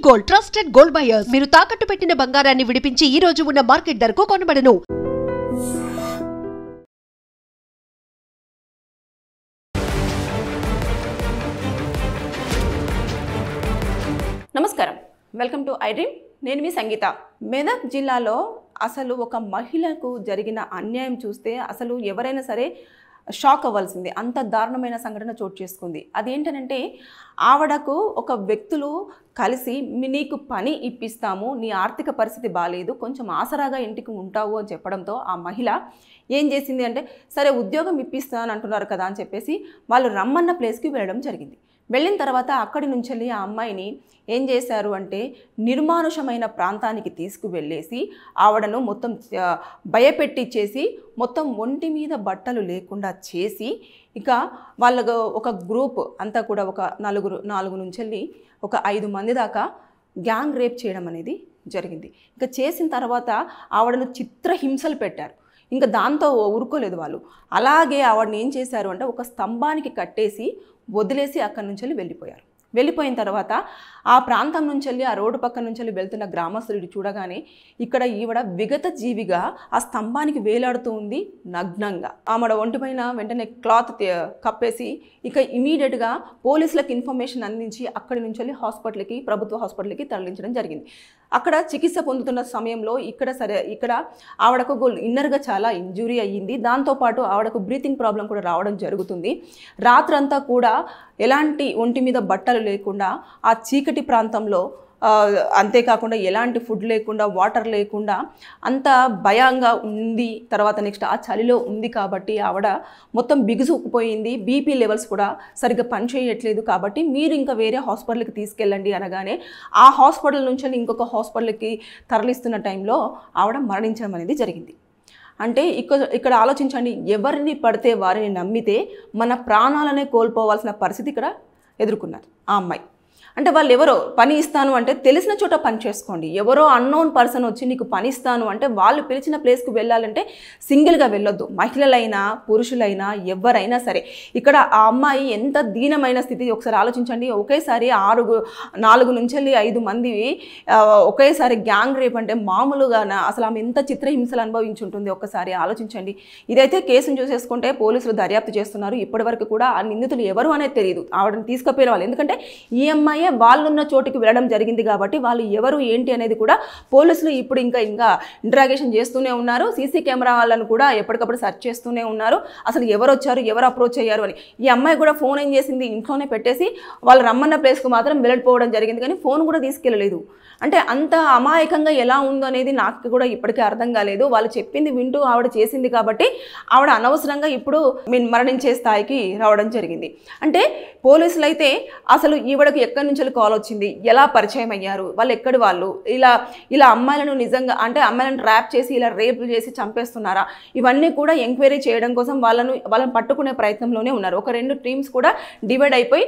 Gold trusted gold buyers మీరు తాకట్టు పెట్టిన బంగారాన్ని విడిపించి ఈ రోజు ఉన్న మార్కెట్ ధరకు కొనబడను. నమస్కారం, వెల్కమ్ టు ఐ డ్రీమ్. నేను మీ సంగీత. మెదక్ జిల్లాలో అసలు ఒక మహిళకు జరిగిన అన్యాయం చూస్తే అసలు ఎవరైనా సరే షాక్ అవ్వాల్సిందే. అంత దారుణమైన సంఘటన చోటు చేసుకుంది. అదేంటనంటే ఆవిడకు ఒక వ్యక్తులు కలిసి నీకు పని ఇప్పిస్తాము, నీ ఆర్థిక పరిస్థితి బాగాలేదు, కొంచెం ఆసరాగా ఇంటికి ఉంటావు అని చెప్పడంతో ఆ మహిళ ఏం చేసింది అంటే సరే ఉద్యోగం ఇప్పిస్తాను అంటున్నారు కదా అని చెప్పేసి వాళ్ళు రమ్మన్న ప్లేస్కి వెళ్ళడం జరిగింది. వెళ్ళిన తర్వాత అక్కడి నుంచి వెళ్ళి ఆ అమ్మాయిని ఏం చేశారు అంటే నిర్మానుషమైన ప్రాంతానికి తీసుకువెళ్ళేసి ఆవిడను మొత్తం భయపెట్టించేసి మొత్తం ఒంటి మీద బట్టలు లేకుండా చేసి ఇక వాళ్ళకు ఒక గ్రూప్ అంతా కూడా ఒక నాలుగు నుంచి వెళ్ళి ఒక 5 మంది దాకా గ్యాంగ్ రేప్ చేయడం అనేది జరిగింది. ఇంకా చేసిన తర్వాత ఆవిడను చిత్రహింసలు పెట్టారు. ఇంకా దాంతో ఊరుకోలేదు వాళ్ళు. అలాగే ఆవిడని ఏం చేశారు అంటే ఒక స్తంభానికి కట్టేసి వదిలేసి అక్కడి నుంచి వెళ్ళిపోయారు. వెళ్ళిపోయిన తర్వాత ఆ ప్రాంతం నుంచి వెళ్ళి ఆ రోడ్డు పక్క నుంచి వెళ్ళి వెళ్తున్న గ్రామస్తులు చూడగానే ఇక్కడ ఈవిడ విగత జీవిగా ఆ స్తంభానికి వేలాడుతూ ఉంది నగ్నంగా. ఆమెడ ఒంటిపైన వెంటనే క్లాత్ కప్పేసి ఇక ఇమీడియట్గా పోలీసులకు ఇన్ఫర్మేషన్ అందించి అక్కడి నుంచి వెళ్ళి హాస్పిటల్కి, ప్రభుత్వ హాస్పిటల్కి తరలించడం జరిగింది. అక్కడ చికిత్స పొందుతున్న సమయంలో ఇక్కడ ఆవిడకు ఇన్నర్గా చాలా ఇంజురీ అయ్యింది. దాంతోపాటు ఆవిడకు బ్రీతింగ్ ప్రాబ్లం కూడా రావడం జరుగుతుంది. రాత్రంతా కూడా ఎలాంటి ఒంటి మీద బట్టలు లేకుండా ఆ చీకటి ప్రాంతంలో, అంతేకాకుండా ఎలాంటి ఫుడ్ లేకుండా, వాటర్ లేకుండా అంత భయంగా ఉంది. తర్వాత నెక్స్ట్ ఆ చలిలో ఉంది కాబట్టి ఆవిడ మొత్తం బిగుసుకుపోయింది. బీపీ లెవెల్స్ కూడా సరిగ్గా పనిచేయట్లేదు. కాబట్టి మీరు ఇంకా వేరే హాస్పిటల్కి తీసుకెళ్ళండి అనగానే ఆ హాస్పిటల్ నుంచి ఇంకొక హాస్పిటల్కి తరలిస్తున్న టైంలో ఆవిడ మరణించడం అనేది జరిగింది. అంటే ఇక్కడ ఆలోచించండి, ఎవరిని పడితే వారిని నమ్మితే మన ప్రాణాలనే కోల్పోవాల్సిన పరిస్థితి ఇక్కడ ఎదుర్కొన్నారు ఆ అమ్మాయి. అంటే వాళ్ళు ఎవరో పని ఇస్తాను అంటే తెలిసిన చోట పని చేసుకోండి. ఎవరో అన్నోన్ పర్సన్ వచ్చి నీకు పని ఇస్తాను అంటే వాళ్ళు పిలిచిన ప్లేస్కి వెళ్ళాలంటే సింగిల్గా వెళ్ళొద్దు. మహిళలైనా పురుషులైనా ఎవరైనా సరే. ఇక్కడ ఆ అమ్మాయి ఎంత దీనమైన స్థితి ఒకసారి ఆలోచించండి. ఒకేసారి 4 నుంచి 5 మంది ఒకేసారి గ్యాంగ్ రేప్ అంటే మామూలుగా అసలు ఆమె ఎంత చిత్రహింసలు అనుభవించి ఉంటుంది ఒక్కసారి ఆలోచించండి. ఇదైతే కేసును చూసేసుకుంటే పోలీసులు దర్యాప్తు చేస్తున్నారు. ఇప్పటి వరకు కూడా ఆ నిందితులు ఎవరు అనేది తెలియదు. ఆవిడని తీసుకుపోయిన వాళ్ళు, ఎందుకంటే ఈ అమ్మాయి వాళ్ళున్న చోటికి వెళ్ళడం జరిగింది కాబట్టి వాళ్ళు ఎవరు ఏంటి అనేది కూడా పోలీసులు ఇప్పుడు ఇంకా ఇంటరాగేషన్ చేస్తూనే ఉన్నారు. సీసీ కెమెరాలను కూడా ఎప్పటికప్పుడు సెర్చ్ చేస్తూనే ఉన్నారు. అసలు ఎవరు వచ్చారు, ఎవరు అప్రోచ్ అయ్యారు అని. ఈ అమ్మాయి కూడా ఫోన్ ఏం చేసింది, ఇంట్లోనే పెట్టేసి వాళ్ళు రమ్మన్న ప్లేస్కు మాత్రం వెళ్ళిపోవడం జరిగింది, కానీ ఫోన్ కూడా తీసుకెళ్ళలేదు. అంటే అంత అమాయకంగా ఎలా ఉందో అనేది నాకు కూడా ఇప్పటికీ అర్థం కాలేదు. వాళ్ళు చెప్పింది వింటూ ఆవిడ చేసింది కాబట్టి ఆవిడ అనవసరంగా ఇప్పుడు మరణించే స్థాయికి రావడం జరిగింది. అంటే పోలీసులు అయితే అసలు ఈవిడకు ఎక్కడి నుంచి కాల్ వచ్చింది, ఎలా పరిచయం అయ్యారు, వాళ్ళు ఎక్కడి వాళ్ళు, ఇలా అమ్మాయిలను నిజంగా అంటే అమ్మాయిలను ట్రాప్ చేసి ఇలా రేప్ చేసి చంపేస్తున్నారా, ఇవన్నీ కూడా ఎంక్వైరీ చేయడం కోసం వాళ్ళని పట్టుకునే ప్రయత్నంలోనే ఉన్నారు. ఒక 2 టీమ్స్ కూడా డివైడ్ అయిపోయి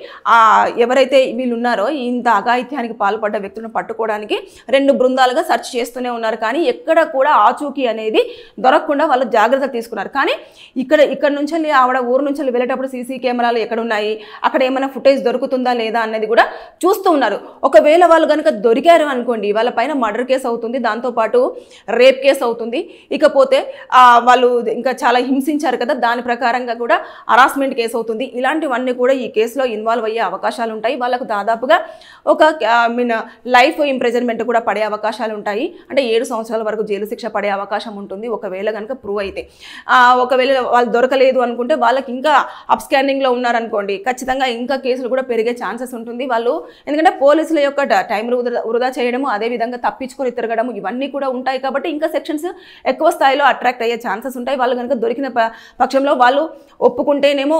ఎవరైతే వీళ్ళు ఉన్నారో ఇంత అఘాయిత్యానికి పాల్పడ్డ వ్యక్తులను పట్టుకోవడానికి 2 బృందాలుగా సెర్చ్ చేస్తూనే ఉన్నారు. కానీ ఎక్కడ కూడా ఆచూకీ అనేది దొరకకుండా వాళ్ళు జాగ్రత్త తీసుకున్నారు. కానీ ఇక్కడ నుంచి ఆవిడ ఊరు నుంచి వెళ్ళేటప్పుడు సీసీ కెమెరాలు ఎక్కడ ఉన్నాయి, అక్కడ ఏమైనా ఫుటేజ్ దొరుకుతుందా లేదా అనేది కూడా చూస్తూ ఉన్నారు. ఒకవేళ వాళ్ళు కనుక దొరికారు అనుకోండి, వాళ్ళ పైన మర్డర్ కేసు అవుతుంది, దాంతోపాటు రేప్ కేసు అవుతుంది. ఇకపోతే వాళ్ళు ఇంకా చాలా హింసించారు కదా, దాని ప్రకారంగా కూడా హరాస్మెంట్ కేసు అవుతుంది. ఇలాంటివన్నీ కూడా ఈ కేసులో ఇన్వాల్వ్ అయ్యే అవకాశాలు ఉంటాయి. వాళ్ళకు దాదాపుగా ఒక లైఫ్ ఇంప్రిజన్మెంట్ కూడా పడే అవకాశాలు ఉంటాయి. అంటే 7 సంవత్సరాల వరకు జైలు శిక్ష పడే అవకాశం ఉంటుంది ఒకవేళ కనుక ప్రూవ్ అయితే. ఒకవేళ వాళ్ళు దొరకలేదు అనుకుంటే వాళ్ళకి ఇంకా అప్స్కాండింగ్లో ఉన్నారనుకోండి, ఖచ్చితంగా ఇంకా కేసులు కూడా పెరిగే ఛాన్సెస్ ఉంటుంది. వాళ్ళు ఎందుకంటే పోలీసుల యొక్క టైంలు వృధా చేయడము, అదేవిధంగా తప్పించుకొని తిరగడము, ఇవన్నీ కూడా ఉంటాయి. కాబట్టి ఇంకా సెక్షన్స్ ఎక్కువ స్థాయిలో అట్రాక్ట్ అయ్యే ఛాన్సెస్ ఉంటాయి. వాళ్ళు కనుక దొరికిన పక్షంలో వాళ్ళు ఒప్పుకుంటేనేమో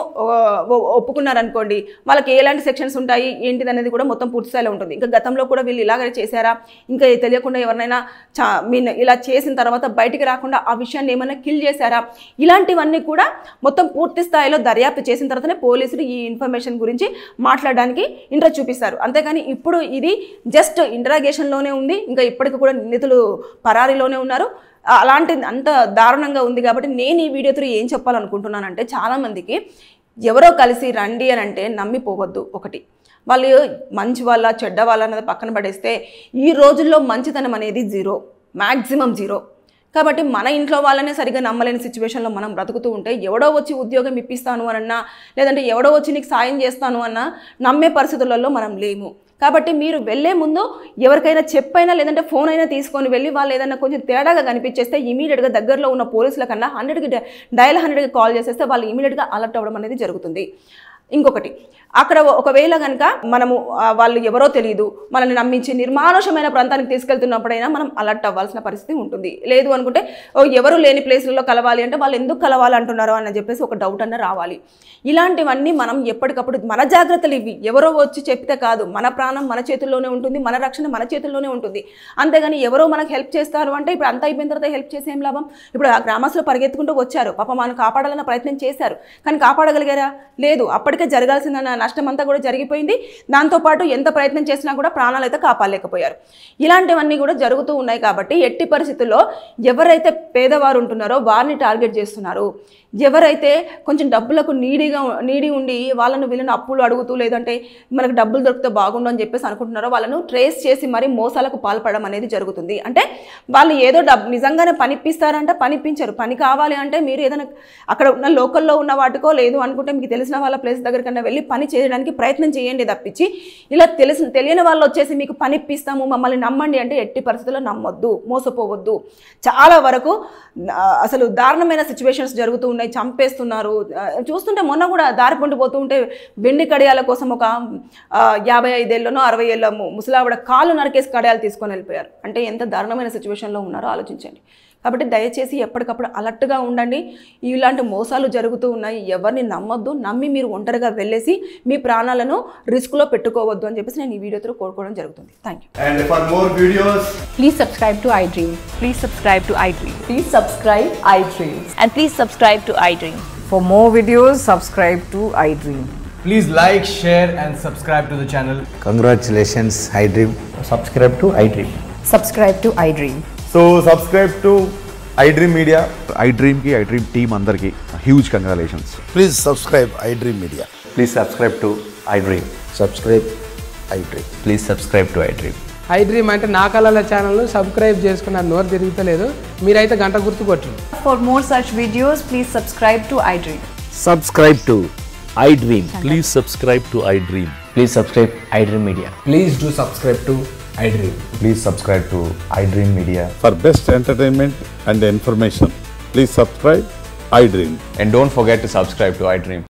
ఒప్పుకున్నారనుకోండి, వాళ్ళకి ఎలాంటి సెక్షన్స్ ఉంటాయి ఏంటిది అనేది కూడా మొత్తం పూర్తి స్థాయిలో ఉంటుంది. ఇంకా గతంలో కూడా వీళ్ళు ఇలాగనే చేశారా, ఇంకా తెలియకుండా ఎవరినైనా ఇలా చేసిన తర్వాత బయటికి రాకుండా ఆ విషయాన్ని ఏమైనా కిల్ చేశారా, ఇలాంటివన్నీ కూడా మొత్తం పూర్తి స్థాయిలో దర్యాప్తు చేసిన తర్వాతనే పోలీసులు ఈ ఇన్ఫర్మేషన్ గురించి మాట్లాడడానికి ఇంట్రెస్ట్ చూపిస్తారు. అంతేగాని ఇప్పుడు ఇది జస్ట్ ఇంటరాగేషన్లోనే ఉంది. ఇంకా ఇప్పటికి కూడా నిందితులు పరారీలోనే ఉన్నారు. అలాంటి అంత దారుణంగా ఉంది. కాబట్టి నేను ఈ వీడియోతో ఏం చెప్పాలనుకుంటున్నానంటే, చాలామందికి ఎవరో కలిసి రండి అని అంటే నమ్మిపోవద్దు. ఒకటి వాళ్ళు మంచి వాళ్ళ చెడ్డ వాళ్ళ అన్నది పక్కన పడేస్తే ఈ రోజుల్లో మంచితనం అనేది జీరో, మ్యాక్సిమం జీరో. కాబట్టి మన ఇంట్లో వాళ్ళనే సరిగ్గా నమ్మలేని సిచ్యువేషన్లో మనం బ్రతుకుతూ ఉంటే ఎవడో వచ్చి ఉద్యోగం ఇప్పిస్తాను అనన్నా, లేదంటే ఎవడో వచ్చి నీకు సాయం చేస్తాను అన్నా నమ్మే పరిస్థితులలో మనం లేము. కాబట్టి మీరు వెళ్ళే ముందు ఎవరికైనా చెప్పైనా లేదంటే ఫోన్ అయినా తీసుకొని వెళ్ళి వాళ్ళు ఏదైనా కొంచెం తేడాగా కనిపించేస్తే ఇమీడియట్గా దగ్గరలో ఉన్న పోలీసుల కన్నా 100కి డయల్ 100కి కాల్ చేసేస్తే వాళ్ళు ఇమీడియట్గా అలర్ట్ అవ్వడం అనేది జరుగుతుంది. ఇంకొకటి, అక్కడ ఒకవేళ కనుక మనము వాళ్ళు ఎవరో తెలియదు మనల్ని నమ్మించి నిర్మానుషమైన ప్రాంతానికి తీసుకెళ్తున్నప్పుడైనా మనం అలర్ట్ అవ్వాల్సిన పరిస్థితి ఉంటుంది. లేదు అనుకుంటే ఎవరు లేని ప్లేస్లలో కలవాలి అంటే వాళ్ళు ఎందుకు కలవాలి అంటున్నారో అని చెప్పేసి ఒక డౌట్ అన్న రావాలి. ఇలాంటివన్నీ మనం ఎప్పటికప్పుడు మన జాగ్రత్తలు ఇవి. ఎవరో వచ్చి చెప్తే కాదు, మన ప్రాణం మన చేతుల్లోనే ఉంటుంది, మన రక్షణ మన చేతుల్లోనే ఉంటుంది. అంతేగాని ఎవరో మనకు హెల్ప్ చేస్తారు అంటే ఇప్పుడు అంత అయిపోయిన తర్వాత హెల్ప్ చేసే ఏం లాభం? ఇప్పుడు ఆ గ్రామస్తులు పరిగెత్తుకుంటూ వచ్చారు, పాప మనం కాపాడాలన్న ప్రయత్నం చేశారు, కానీ కాపాడగలిగారా? లేదు. అప్పటికే జరగాల్సిన నష్టం అంతా కూడా జరిగిపోయింది. దాంతోపాటు ఎంత ప్రయత్నం చేసినా కూడా ప్రాణాలు అయితే కాపాడలేకపోయారు. ఇలాంటివన్నీ కూడా జరుగుతూ ఉన్నాయి. కాబట్టి ఎట్టి పరిస్థితుల్లో ఎవరైతే పేదవారు ఉంటున్నారో వారిని టార్గెట్ చేస్తున్నారు, ఎవరైతే కొంచెం డబ్బులకు నీడి ఉండి వీళ్ళని అప్పులు అడుగుతూ లేదంటే మనకు డబ్బులు దొరికితే బాగుండు అని చెప్పేసి అనుకుంటున్నారో వాళ్ళను ట్రేస్ చేసి మరి మోసాలకు పాల్పడడం అనేది జరుగుతుంది. అంటే వాళ్ళు ఏదో నిజంగానే పనిపిస్తారంటే పనిపించరు. పని కావాలి అంటే మీరు ఏదైనా అక్కడ ఉన్న లోకల్లో ఉన్న వాటికో లేదు అనుకుంటే మీకు తెలిసిన వాళ్ళ ప్లేస్ దగ్గరికన్నా వెళ్ళి పని చేయడానికి ప్రయత్నం చేయండి తప్పించి ఇలా తెలియని వాళ్ళు వచ్చేసి మీకు పనిపిస్తాము మమ్మల్ని నమ్మండి అంటే ఎట్టి పరిస్థితుల్లో నమ్మొద్దు, మోసపోవద్దు. చాలా వరకు అసలు దారుణమైన సిచ్యువేషన్స్ జరుగుతూ ఉన్నాయి. చంపేస్తున్నారు. చూస్తుంటే మొన్న కూడా దారి పొండిపోతూ ఉంటే వెండి కడియాల కోసం ఒక 55 ఏళ్ళనో 60 ఏళ్ళ ముసలావిడ కాళ్ళు నరికేసి కడియాలు తీసుకొని వెళ్ళిపోయారు. అంటే ఎంత దారుణమైన సిచ్యువేషన్లో ఉన్నారో ఆలోచించండి. కాబట్టి దయచేసి ఎప్పటికప్పుడు అలర్ట్గా ఉండండి. ఇలాంటి మోసాలు జరుగుతూ ఉన్నాయి, ఎవరిని నమ్మొద్దు. నమ్మి మీరు ఒంటరిగా వెళ్ళేసి మీ ప్రాణాలను రిస్క్లో పెట్టుకోవద్దు అని చెప్పేసి నేను ఈ వీడియోతో కోరుకోవడం జరుగుతుంది. Thank you. And for more videos, Please subscribe to iDream. Please subscribe to iDream. Please subscribe iDream. And please subscribe to iDream. For more videos, subscribe to iDream. please like, share and subscribe to the channel. Congratulations, iDream. Subscribe to iDream. Subscribe to iDream. So subscribe to iDream Media. iDream team andarki huge congratulations. Please subscribe iDream Media. Please subscribe to iDream. Subscribe iDream. Please subscribe to iDream. iDream అంటే నా కళల ఛానల్ను subscribe చేసుకున్న నోరు తిరుగుతలేదు, మీరైతే గంట గుర్తు కొట్టండి. For more such videos, please subscribe to iDream. Subscribe to iDream. Please subscribe to iDream. Please subscribe iDream Media. Please do subscribe to iDream. Please subscribe to iDream Media. For best entertainment and information, please subscribe iDream. And don't forget to subscribe to iDream.